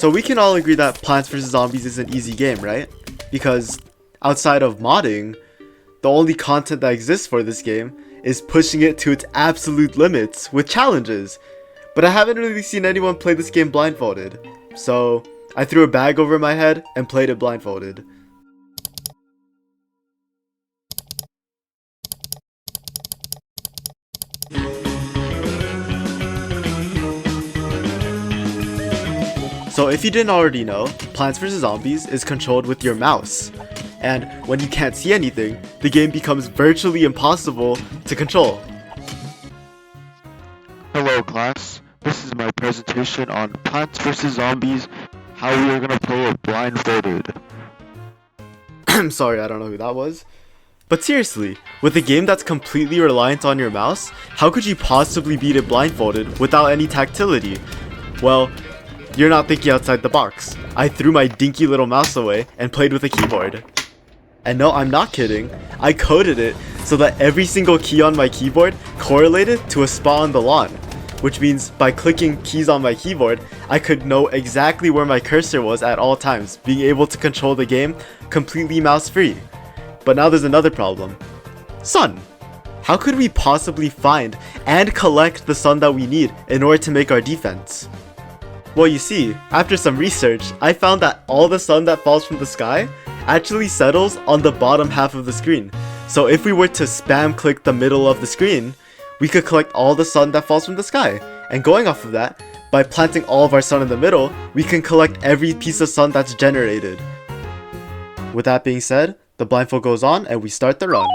So we can all agree that Plants vs Zombies is an easy game, right? Because outside of modding, the only content that exists for this game is pushing it to its absolute limits with challenges. But I haven't really seen anyone play this game blindfolded, so I threw a bag over my head and played it blindfolded. So if you didn't already know, Plants vs Zombies is controlled with your mouse. And when you can't see anything, the game becomes virtually impossible to control. Hello class, this is my presentation on Plants vs Zombies, how we are gonna play it blindfolded. I'm sorry, I don't know who that was. But seriously, with a game that's completely reliant on your mouse, how could you possibly beat it blindfolded without any tactility? Well, you're not thinking outside the box. I threw my dinky little mouse away and played with a keyboard. And no, I'm not kidding. I coded it so that every single key on my keyboard correlated to a spot on the lawn. Which means by clicking keys on my keyboard, I could know exactly where my cursor was at all times, being able to control the game completely mouse free. But now there's another problem. Sun. How could we possibly find and collect the sun that we need in order to make our defense? Well, you see, after some research, I found that all the sun that falls from the sky actually settles on the bottom half of the screen. So if we were to spam click the middle of the screen, we could collect all the sun that falls from the sky. And going off of that, by planting all of our sun in the middle, we can collect every piece of sun that's generated. With that being said, the blindfold goes on and we start the run.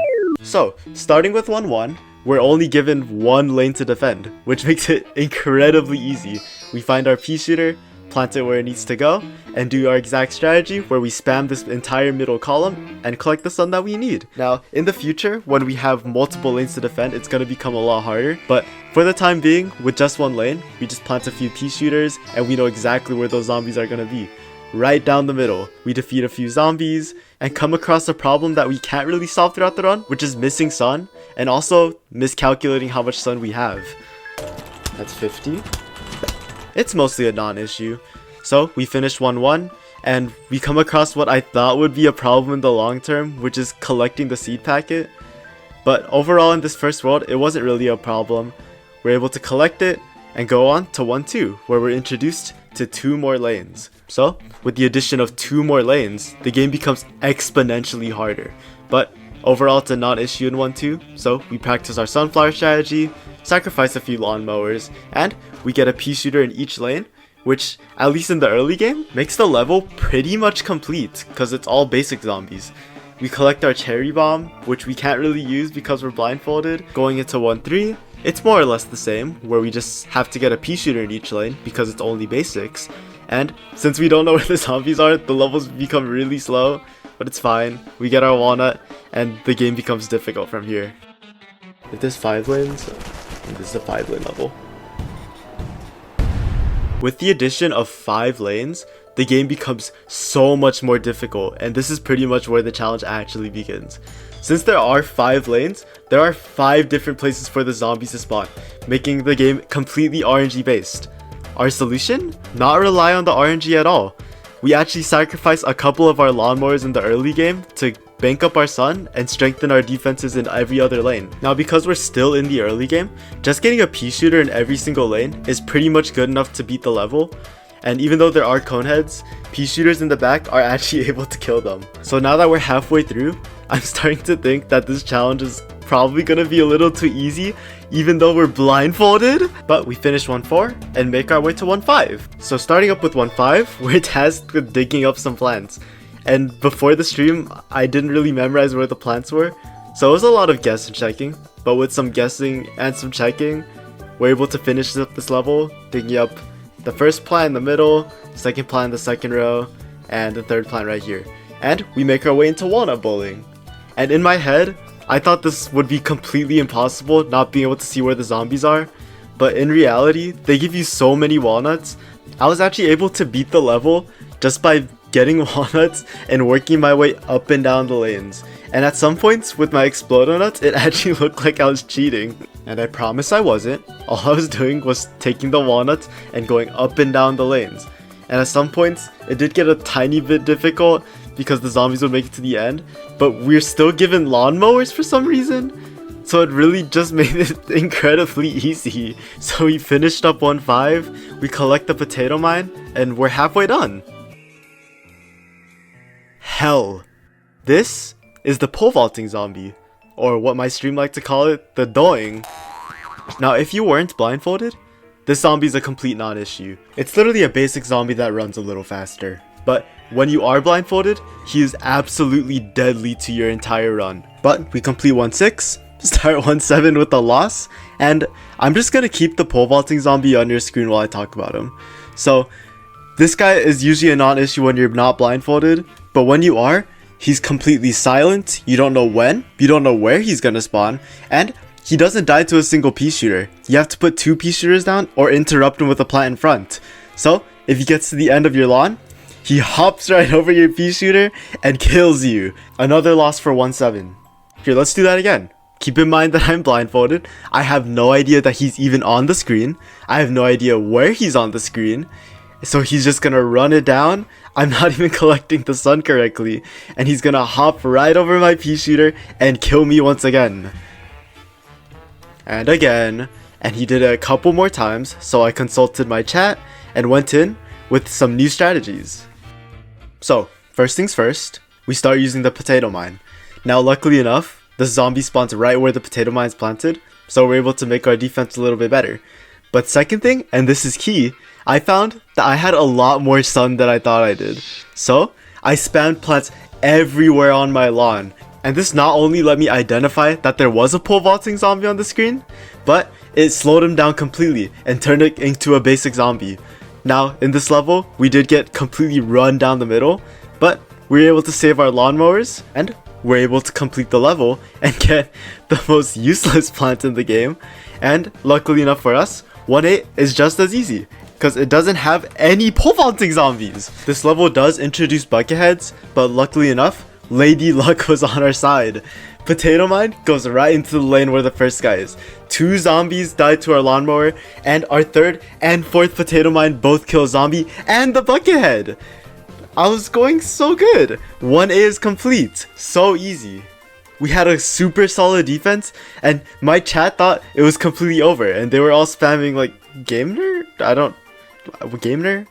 So, starting with 1-1, we're only given one lane to defend, which makes it incredibly easy. We find our pea shooter, plant it where it needs to go, and do our exact strategy where we spam this entire middle column and collect the sun that we need. Now, in the future, when we have multiple lanes to defend, it's going to become a lot harder, but for the time being, with just one lane, we just plant a few pea shooters and we know exactly where those zombies are going to be. Right down the middle. We defeat a few zombies and come across a problem that we can't really solve throughout the run, which is missing sun and also miscalculating how much sun we have. That's 50. It's mostly a non-issue. So we finish 1-1 and we come across what I thought would be a problem in the long term, which is collecting the seed packet. But overall in this first world, it wasn't really a problem. We're able to collect it and go on to 1-2, where we're introduced to 2 more lanes. So, with the addition of 2 more lanes, the game becomes exponentially harder. But overall, it's a non-issue in 1-2, so we practice our sunflower strategy, sacrifice a few lawnmowers, and we get a pea shooter in each lane, which, at least in the early game, makes the level pretty much complete, because it's all basic zombies. We collect our cherry bomb, which we can't really use because we're blindfolded. Going into 1-3, it's more or less the same, where we just have to get a pea shooter in each lane because it's only basics. And since we don't know where the zombies are, the levels become really slow, but it's fine. We get our walnut, and the game becomes difficult from here. If there's 5 lanes, this is a 5-lane level. With the addition of 5 lanes, the game becomes so much more difficult, and this is pretty much where the challenge actually begins. Since there are 5 lanes, there are 5 different places for the zombies to spawn, making the game completely RNG based. Our solution? Not rely on the RNG at all. We actually sacrifice a couple of our lawnmowers in the early game to bank up our sun and strengthen our defenses in every other lane. Now because we're still in the early game, just getting a pea shooter in every single lane is pretty much good enough to beat the level. And even though there are cone heads, pea shooters in the back are actually able to kill them. So now that we're halfway through, I'm starting to think that this challenge is probably gonna be a little too easy, even though we're blindfolded. But we finish 1-4 and make our way to 1-5. So starting up with 1-5, we're tasked with digging up some plants. And before the stream, I didn't really memorize where the plants were, so it was a lot of guess and checking. But with some guessing and some checking, we're able to finish up this level, digging up the first plant in the middle, second plant in the second row, and the third plant right here. And we make our way into walnut bowling. And in my head, I thought this would be completely impossible, not being able to see where the zombies are. But in reality, they give you so many walnuts. I was actually able to beat the level just by getting walnuts and working my way up and down the lanes. And at some points with my Explodonuts, it actually looked like I was cheating. And I promise I wasn't. All I was doing was taking the walnuts and going up and down the lanes. and at some points it did get a tiny bit difficult because the zombies would make it to the end, but we're still given lawnmowers for some reason, so it really just made it incredibly easy. So we finished up 1-5, we collect the potato mine, and we're halfway done. Hell. This is the pole vaulting zombie, or what my stream like to call it, the doing. Now if you weren't blindfolded, this zombie is a complete non-issue. It's literally a basic zombie that runs a little faster. But when you are blindfolded, he is absolutely deadly to your entire run. But we complete 1-6, start 1-7 with a loss, and I'm just gonna keep the pole vaulting zombie on your screen while I talk about him. So this guy is usually a non-issue when you're not blindfolded, but when you are, he's completely silent, you don't know when, you don't know where he's gonna spawn, and he doesn't die to a single pea shooter. You have to put 2 pea shooters down or interrupt him with a plant in front. So if he gets to the end of your lawn, he hops right over your pea shooter and kills you. Another loss for 1-7. Here, let's do that again. Keep in mind that I'm blindfolded. I have no idea that he's even on the screen. I have no idea where he's on the screen. So he's just gonna run it down. I'm not even collecting the sun correctly. And he's gonna hop right over my pea shooter and kill me once again. And again, and he did it a couple more times, so I consulted my chat and went in with some new strategies. So, first things first, we start using the potato mine. Now luckily enough, the zombie spawns right where the potato mine is planted, so we're able to make our defense a little bit better. But second thing, and this is key, I found that I had a lot more sun than I thought I did. So, I spammed plants everywhere on my lawn. And this not only let me identify that there was a pole vaulting zombie on the screen, but it slowed him down completely and turned it into a basic zombie. Now, in this level, we did get completely run down the middle, but we were able to save our lawnmowers, and we're able to complete the level and get the most useless plant in the game. And luckily enough for us, 1-8 is just as easy, because it doesn't have any pole vaulting zombies. This level does introduce bucket heads, but luckily enough, Lady Luck was on our side. Potato mine goes right into the lane where the first guy is. 2 zombies died to our lawnmower, and our 3rd and 4th potato mine both kill a zombie and the bucket head. I was going so good. 1A is complete. So easy. We had a super solid defense, and my chat thought it was completely over, and they were all spamming like Gamer? Gamer?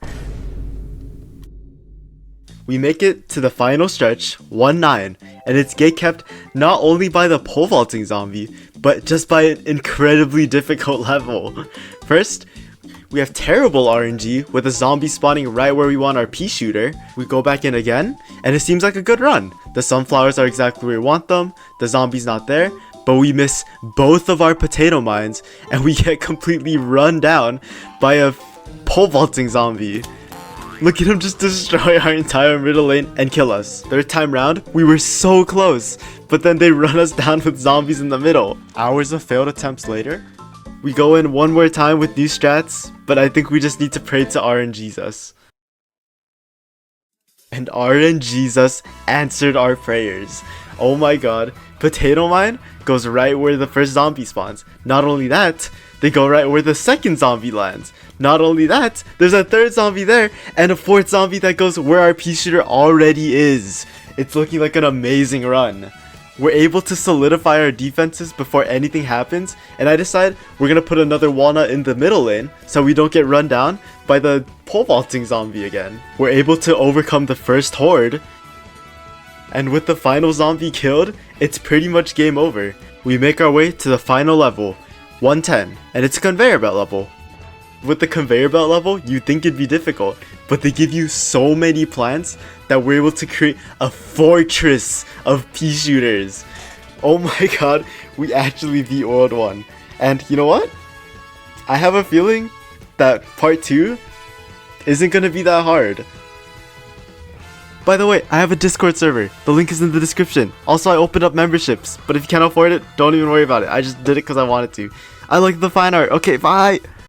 We make it to the final stretch, 1-9, and it's gatekept not only by the pole vaulting zombie, but just by an incredibly difficult level. First, we have terrible RNG with a zombie spawning right where we want our pea shooter. We go back in again, and it seems like a good run. The sunflowers are exactly where we want them, the zombie's not there, but we miss both of our potato mines, and we get completely run down by a pole vaulting zombie. Look at him just destroy our entire middle lane and kill us. 3rd time round, we were so close, but then they run us down with zombies in the middle. Hours of failed attempts later, we go in one more time with new strats, but I think we just need to pray to RNGesus. And RNGesus answered our prayers. Oh my god, potato mine goes right where the first zombie spawns. Not only that, they go right where the second zombie lands. Not only that, there's a 3rd zombie there, and a 4th zombie that goes where our pea shooter already is. It's looking like an amazing run. We're able to solidify our defenses before anything happens, and I decide we're gonna put another walnut in the middle lane so we don't get run down by the pole vaulting zombie again. We're able to overcome the first horde, and with the final zombie killed, it's pretty much game over. We make our way to the final level, 110, and it's a conveyor belt level. With the conveyor belt level, you'd think it'd be difficult, but they give you so many plants that we're able to create a fortress of pea shooters. Oh my god, we actually beat World 1. And you know what? I have a feeling that part 2 isn't gonna be that hard. By the way, I have a Discord server. The link is in the description. Also, I opened up memberships, but if you can't afford it, don't even worry about it. I just did it because I wanted to. I like the fine art. Okay, bye!